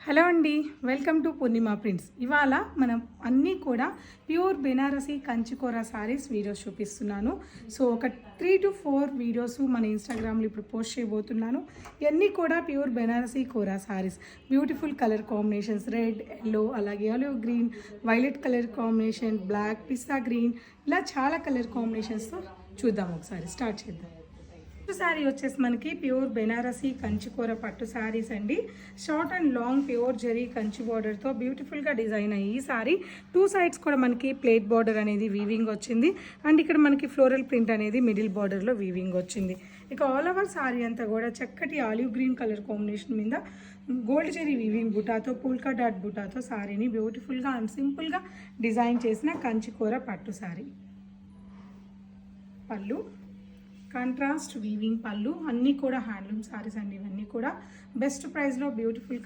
Hello అండి, welcome to Purnima prints. ఇవాళ మనం అన్నీ కూడా ప్యూర్ బెనారసీ కంచికోర సారీస్ వీడియోస్ చూపిస్తున్నాను. సో ఒక 3 to 4 వీడియోస్ మన ఇన్స్టాగ్రామ్లో ఇప్పుడు పోస్ట్ చేయబోతున్నాను. ఇవన్నీ కూడా pure Banarasi kora saris. Beautiful colour combinations, red, yellow, అలాగే olive green, violet colour combination, black, pista green, ఇలా చాలా కలర్ కాంబినేషన్స్తో చూద్దాం. ఒకసారి స్టార్ట్ చేద్దాం. పట్టు శారీ వచ్చేసి మనకి ప్యూర్ బెనారసీ కంచికోర పట్టు శారీస్ అండి. Short and long pure zari Kanchi బార్డర్తో బ్యూటిఫుల్గా డిజైన్ అయ్యి ఈ శారీ 2 సైడ్స్ కూడా మనకి ప్లేట్ బార్డర్ అనేది వీవింగ్ వచ్చింది. అండ్ ఇక్కడ మనకి ఫ్లోరల్ ప్రింట్ అనేది మిడిల్ బార్డర్లో వీవింగ్ వచ్చింది. ఇక ఆల్ ఓవర్ శారీ అంతా కూడా చక్కటి ఆలివ్ గ్రీన్ కలర్ కాంబినేషన్ మీద గోల్డ్ జరీ వీవింగ్ బుటాతో, పూల్కా డాట్ బుటాతో శారీని బ్యూటిఫుల్గా అండ్ సింపుల్గా డిజైన్ చేసిన కంచికోర పట్టు శారీ. పళ్ళు కాంట్రాస్ట్ వీవింగ్ పళ్ళు, అన్నీ కూడా హ్యాండ్లూమ్ సారీస్ అండి. ఇవన్నీ కూడా బెస్ట్ ప్రైస్లో బ్యూటిఫుల్